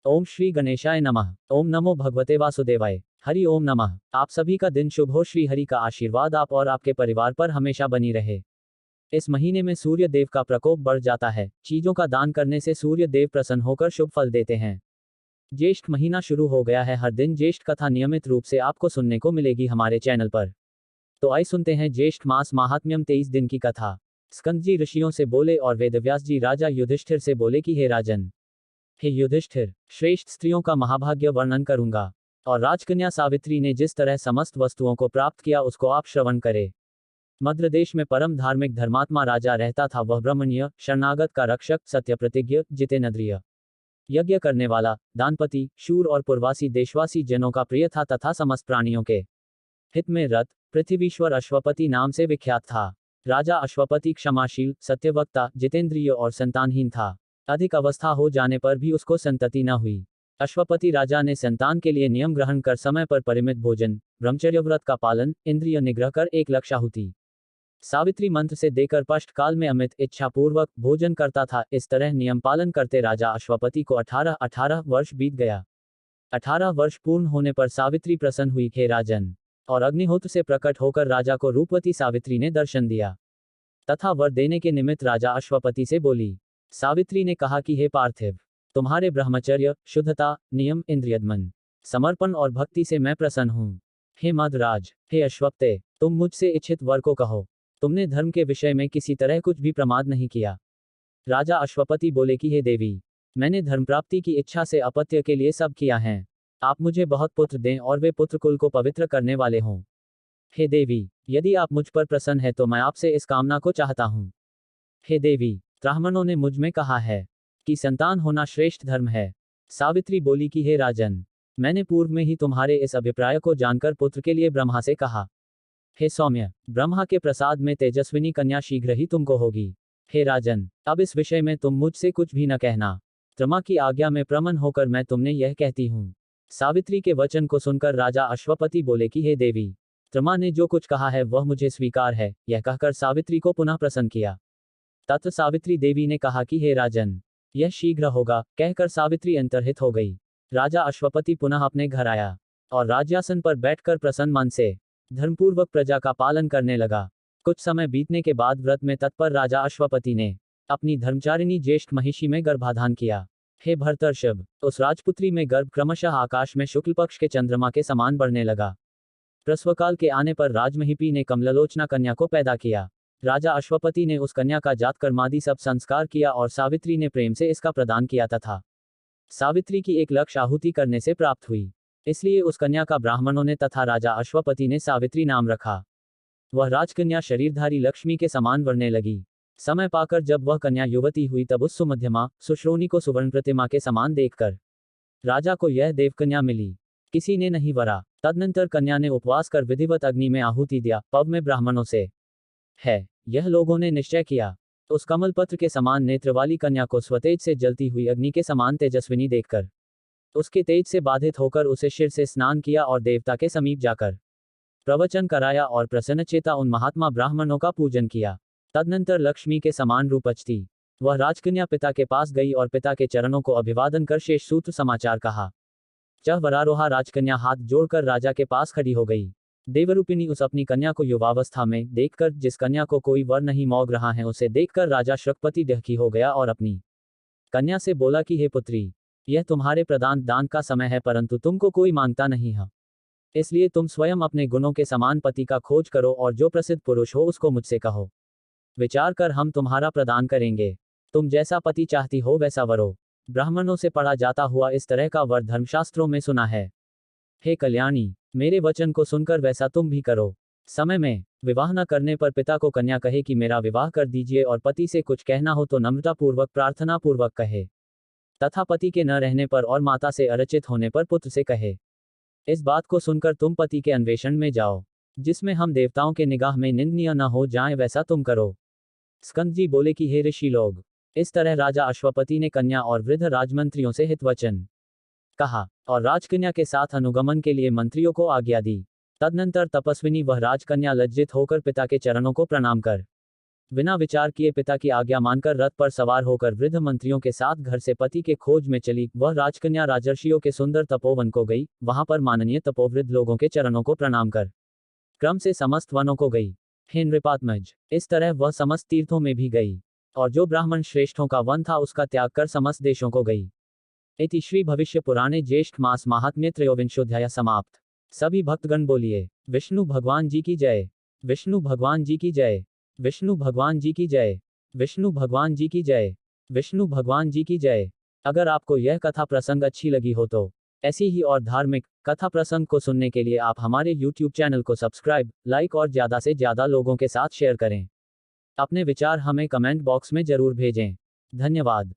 ओम श्री गणेशाय नमः। ओम नमो भगवते वासुदेवाय। हरि ओम नमः। आप सभी का दिन शुभ हो। श्री हरि का आशीर्वाद आप और आपके परिवार पर हमेशा बनी रहे। इस महीने में सूर्य देव का प्रकोप बढ़ जाता है। चीजों का दान करने से सूर्य देव प्रसन्न होकर शुभ फल देते हैं। ज्येष्ठ महीना शुरू हो गया है। हर दिन ज्येष्ठ कथा नियमित रूप से आपको सुनने को मिलेगी हमारे चैनल पर। तो आइए सुनते हैं ज्येष्ठ मास महात्म्यम 23 दिन की कथा। स्कंद जी ऋषियों से बोले और वेदव्यास जी राजा युधिष्ठिर से बोले कि हे राजन, हे युधिष्ठिर, श्रेष्ठ स्त्रियों का महाभाग्य वर्णन करूंगा, और राजकन्या सावित्री ने जिस तरह समस्त वस्तुओं को प्राप्त किया उसको आप श्रवण करें। मद्र देश में परम धार्मिक धर्मात्मा राजा रहता था। वह ब्रह्मण्य, शरणागत का रक्षक, सत्य प्रतिज्ञ, जितेंद्रिय, यज्ञ करने वाला, दानपति, शूर और पूर्वासी देशवासी जनों का प्रिय था तथा समस्त प्राणियों के हित में रत, पृथ्वीश्वर अश्वपति नाम से विख्यात था। राजा अश्वपति क्षमाशील, सत्यवक्ता, जितेंद्रिय और संतानहीन था। अधिक अवस्था हो जाने पर भी उसको संतति न हुई। अश्वपति राजा ने संतान के लिए नियम ग्रहण कर समय पर परिमित भोजन, ब्रह्मचर्य व्रत का पालन, इंद्रिय निग्रह कर 1,00,000 सावित्री मंत्र से देकर पष्ट काल में अमित इच्छापूर्वक भोजन करता था। इस तरह नियम पालन करते राजा अश्वपति को 18 वर्ष बीत गया। 18 वर्ष पूर्ण होने पर सावित्री प्रसन्न हुई। हे राजन, और अग्निहोत्र से प्रकट होकर राजा को रूपवती सावित्री ने दर्शन दिया तथा वर देने के निमित्त राजा अश्वपति से बोली। सावित्री ने कहा कि हे पार्थिव, तुम्हारे ब्रह्मचर्य, शुद्धता, नियम, इंद्रियदमन, समर्पण और भक्ति से मैं प्रसन्न हूँ। हे मदराज, हे अश्वपते, तुम मुझसे इच्छित वर को कहो। तुमने धर्म के विषय में किसी तरह कुछ भी प्रमाद नहीं किया। राजा अश्वपति बोले कि हे देवी, मैंने धर्म प्राप्ति की इच्छा से अपत्य के लिए सब किया है। आप मुझे बहुत पुत्र दें और वे पुत्र कुल को पवित्र करने वाले हों। हे देवी, यदि आप मुझ पर प्रसन्न है तो मैं आपसे इस कामना को चाहता हूँ। हे देवी, ब्राह्मणों ने मुझ में कहा है कि संतान होना श्रेष्ठ धर्म है। सावित्री बोली कि हे राजन, मैंने पूर्व में ही तुम्हारे इस अभिप्राय को जानकर पुत्र के लिए ब्रह्मा से कहा। हे सौम्य, ब्रह्मा के प्रसाद में तेजस्विनी कन्या शीघ्र ही तुमको होगी। हे राजन, अब इस विषय में तुम मुझसे कुछ भी न कहना। त्रमा की आज्ञा में प्रमन्न होकर मैं तुमने यह कहती हूँ। सावित्री के वचन को सुनकर राजा अश्वपति बोले कि हे देवी, त्रमा ने जो कुछ कहा है वह मुझे स्वीकार है। यह कहकर सावित्री को पुनः प्रसन्न किया। तत्र सावित्री देवी ने कहा कि हे राजन, यह शीघ्र होगा। कहकर सावित्री अंतर्हित हो गई। राजा अश्वपति पुनः अपने घर आया और राज्यासन पर बैठकर प्रसन्न मन से धर्मपूर्वक प्रजा का पालन करने लगा। कुछ समय बीतने के बाद व्रत में तत्पर राजा अश्वपति ने अपनी धर्मचारिणी ज्येष्ठ महिषी में गर्भाधान किया। हे भर्तर्षभ, उस राजपुत्री में गर्भ क्रमशः आकाश में शुक्ल पक्ष के चंद्रमा के समान बढ़ने लगा। प्रसवकाल के आने पर राजमहिपी ने कमललोचना कन्या को पैदा किया। राजा अश्वपति ने उस कन्या का जातकर्मादि सब संस्कार किया और सावित्री ने प्रेम से इसका प्रदान किया तथा सावित्री की 1,00,000 आहुति करने से प्राप्त हुई। इसलिए उस कन्या का ब्राह्मणों ने तथा राजा अश्वपति ने सावित्री नाम रखा। वह राजकन्या शरीरधारी लक्ष्मी के समान बढ़ने लगी। समय पाकर जब वह कन्या युवती हुई तब उस सुमध्यमा सुश्रोणी को सुवर्ण प्रतिमा के समान देखकर राजा को यह देवकन्या मिली। किसी ने नहीं वरा। तदनंतर कन्या ने उपवास कर विधिवत अग्नि में आहुति दिया। पव में ब्राह्मणों से है यह लोगों ने निश्चय किया। उस कमल पत्र के समान नेत्र वाली कन्या को स्वतेज से जलती हुई अग्नि के समान तेजस्विनी देखकर उसके तेज से बाधित होकर उसे शिर से स्नान किया और देवता के समीप जाकर प्रवचन कराया और प्रसन्नचेता उन महात्मा ब्राह्मणों का पूजन किया। तदनंतर लक्ष्मी के समान रूपचती वह राजकन्या पिता के पास गई और पिता के चरणों को अभिवादन कर शेष सूत्र समाचार कहा। चह वरारोहा राजकन्या हाथ जोड़कर राजा के पास खड़ी हो गई। देवरूपिणी उस अपनी कन्या को युवावस्था में देखकर, जिस कन्या को कोई वर नहीं मौग रहा है, उसे देखकर राजा श्रकपति डहकी हो गया और अपनी कन्या से बोला कि हे पुत्री, यह तुम्हारे प्रदान दान का समय है, परंतु तुमको कोई मांगता नहीं है। इसलिए तुम स्वयं अपने गुणों के समान पति का खोज करो और जो प्रसिद्ध पुरुष हो उसको मुझसे कहो। विचार कर हम तुम्हारा प्रदान करेंगे। तुम जैसा पति चाहती हो वैसा वरो। ब्राह्मणों से पढ़ा जाता हुआ इस तरह का वर धर्मशास्त्रों में सुना है। हे कल्याणी, मेरे वचन को सुनकर वैसा तुम भी करो। समय में विवाह न करने पर पिता को कन्या कहे कि मेरा विवाह कर दीजिए, और पति से कुछ कहना हो तो नम्रतापूर्वक प्रार्थनापूर्वक कहे, तथा पति के न रहने पर और माता से अरचित होने पर पुत्र से कहे। इस बात को सुनकर तुम पति के अन्वेषण में जाओ, जिसमें हम देवताओं के निगाह में निंदनीय न हो जाएं, वैसा तुम करो। स्कंद जी बोले कि हे ऋषि लोग, इस तरह राजा अश्वपति ने कन्या और वृद्ध राजमंत्रियों से हितवचन कहा और राजकन्या के साथ अनुगमन के लिए मंत्रियों को आज्ञा दी। तदनंतर तपस्विनी वह राजकन्या लज्जित होकर पिता के चरणों को प्रणाम कर बिना विचार किए पिता की आज्ञा मानकर रथ पर सवार होकर वृद्ध मंत्रियों के साथ घर से पति के खोज में चली। वह राजकन्या राजर्षियों के सुंदर तपोवन को गई, वहां पर माननीय तपोवृद्ध लोगों के चरणों को प्रणाम कर क्रम से समस्त वनों को गई। हे नृपात्मज, इस तरह वह समस्त तीर्थों में भी गई, और जो ब्राह्मण श्रेष्ठों का वन था उसका त्याग कर समस्त देशों को गई। इति श्री भविष्य पुराणे ज्येष्ठ मास महात्म्य त्रयोविंशोध्याय समाप्त। सभी भक्तगण बोलिए विष्णु भगवान जी की जय, विष्णु भगवान जी की जय, विष्णु भगवान जी की जय, विष्णु भगवान जी की जय, विष्णु भगवान जी की जय। अगर आपको यह कथा प्रसंग अच्छी लगी हो तो ऐसी ही और धार्मिक कथा प्रसंग को सुनने के लिए आप हमारे YouTube चैनल को सब्सक्राइब, लाइक और ज़्यादा से ज़्यादा लोगों के साथ शेयर करें। अपने विचार हमें कमेंट बॉक्स में जरूर भेजें। धन्यवाद।